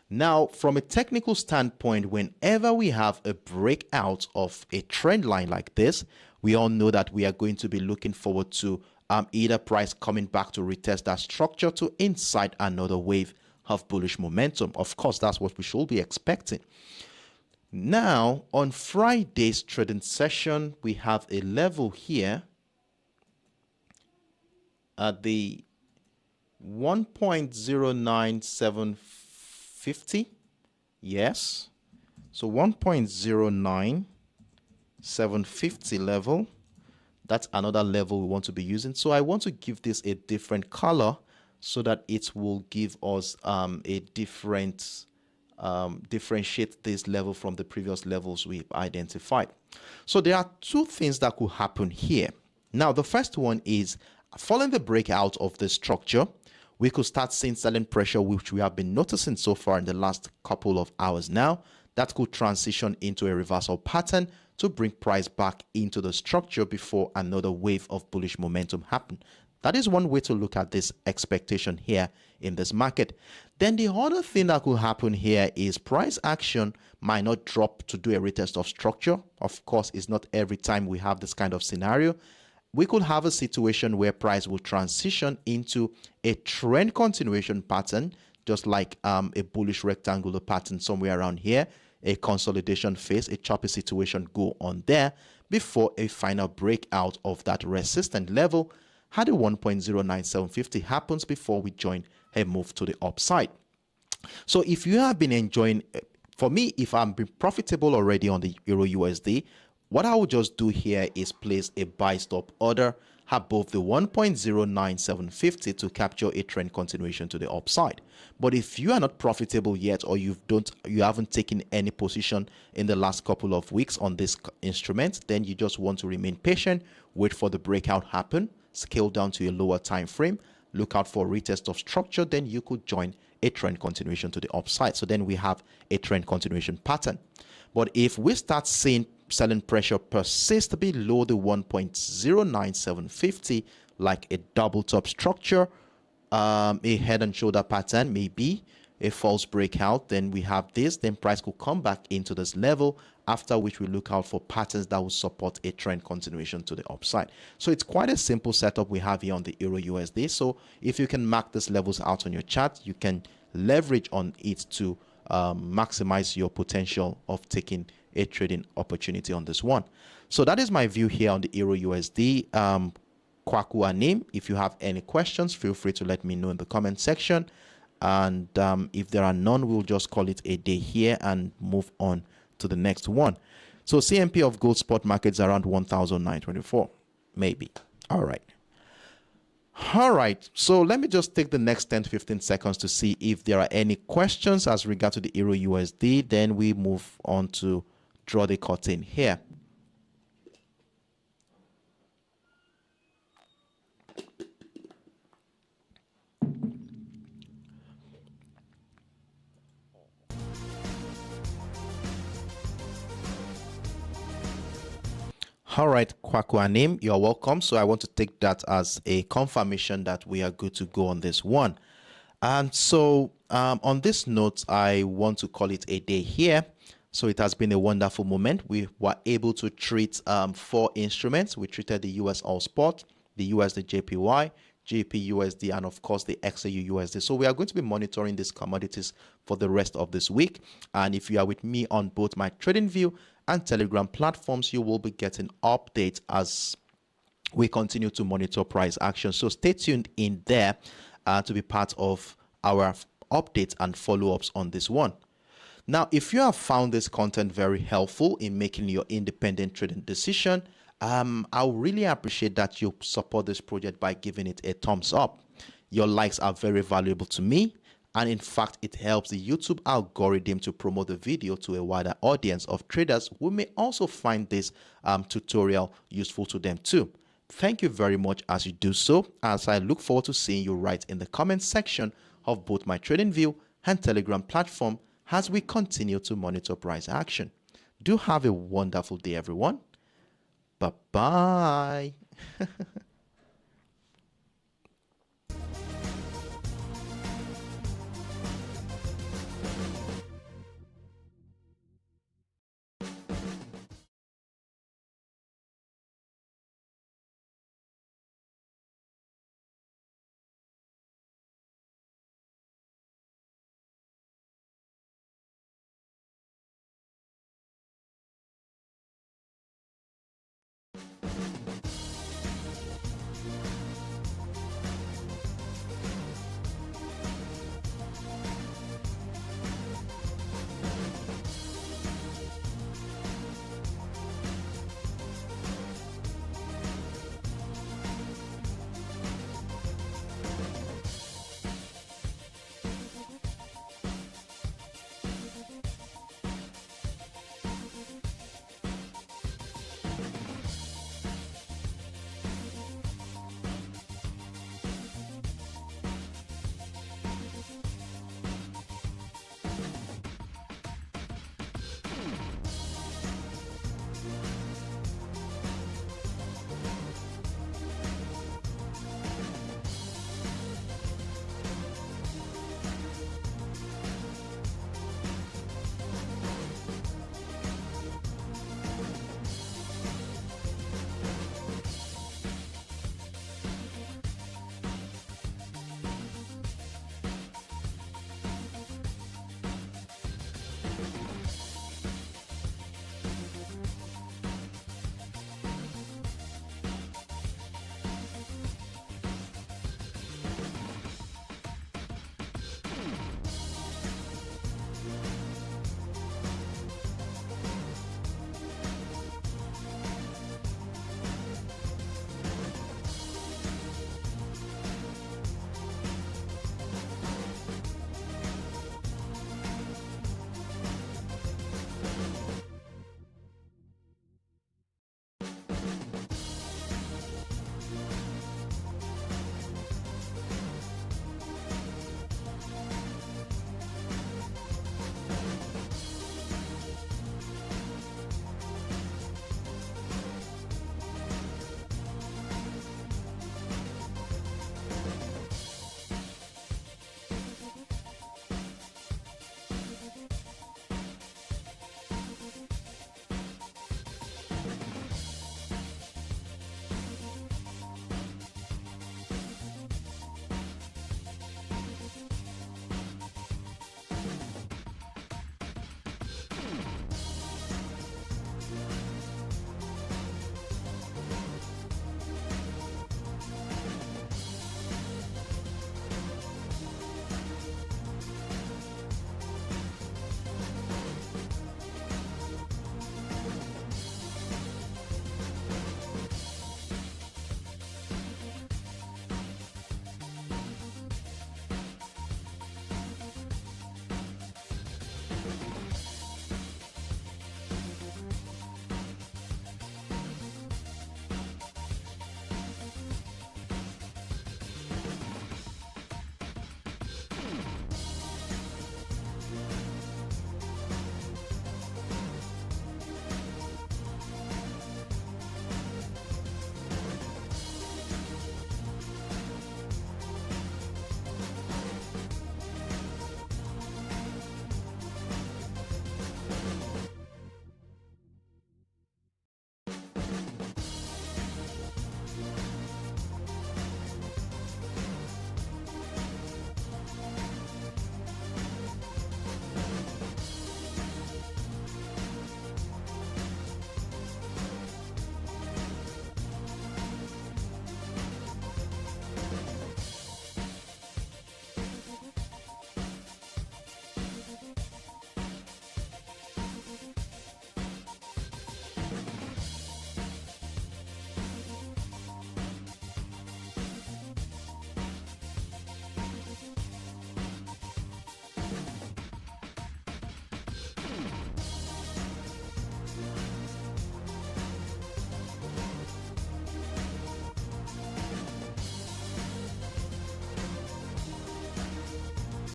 Now, from a technical standpoint, whenever we have a breakout of a trend line like this, we all know that we are going to be looking forward to either price coming back to retest that structure to incite another wave of bullish momentum. Of course, that's what we should be expecting. Now, on Friday's trading session, we have a level here at the 1.09750. Yes, so 1.09750 level. That's another level we want to be using. So I want to give this a different color so that it will give us a different differentiate this level from the previous levels we've identified. So there are two things that could happen here. Now, the first one is following the breakout of the structure, we could start seeing selling pressure, which we have been noticing so far in the last couple of hours now. That could transition into a reversal pattern to bring price back into the structure before another wave of bullish momentum happen. That is one way to look at this expectation here in this market. Then the other thing that could happen here is price action might not drop to do a retest of structure. Of course, it's not every time we have this kind of scenario. We could have a situation where price will transition into a trend continuation pattern, just like a bullish rectangular pattern somewhere around here, a consolidation phase, a choppy situation go on there before a final breakout of that resistant level had a 1.09750 happens before we join a move to the upside. So if you have been enjoying, for me, if I'm been profitable already on the Euro USD, what I will just do here is place a buy stop order above the 1.09750 to capture a trend continuation to the upside. But if you are not profitable yet, or you haven't taken any position in the last couple of weeks on this instrument, then you just want to remain patient, wait for the breakout happen, scale down to a lower time frame, look out for retest of structure, then you could join a trend continuation to the upside. So then we have a trend continuation pattern. But if we start seeing selling pressure persist below the 1.09750, like a double top structure, a head and shoulder pattern, maybe a false breakout, then we have this, then price could come back into this level, after which we look out for patterns that will support a trend continuation to the upside. So it's quite a simple setup we have here on the Euro USD. So if you can mark these levels out on your chart, you can leverage on it to maximize your potential of taking a trading opportunity on this one. So that is my view here on the Euro USD. Kwaku Anim, if you have any questions, feel free to let me know in the comment section. And if there are none, we'll just call it a day here and move on to the next one. So CMP of gold spot markets around 1,924, maybe. All right. So let me just take the next 10 to 15 seconds to see if there are any questions as regard to the Euro USD. Then we move on to draw the curtain here. All right, Kwakwanim, you're welcome. So I want to take that as a confirmation that we are good to go on this one. And so on this note, I want to call it a day here. So it has been a wonderful moment. We were able to treat 4 instruments. We treated the USOIL SPOT, the USDJPY, GBPUSD, and of course the XAUUSD. So we are going to be monitoring these commodities for the rest of this week. And if you are with me on both my TradingView and Telegram platforms, you will be getting updates as we continue to monitor price action. So stay tuned in there to be part of our updates and follow-ups on this one. Now, if you have found this content very helpful in making your independent trading decision, I would really appreciate that you support this project by giving it a thumbs up. Your likes are very valuable to me, and in fact, it helps the YouTube algorithm to promote the video to a wider audience of traders who may also find this tutorial useful to them too. Thank you very much as you do so, as I look forward to seeing you right in the comment section of both my TradingView and Telegram platform as we continue to monitor price action. Do have a wonderful day, everyone. Bye-bye.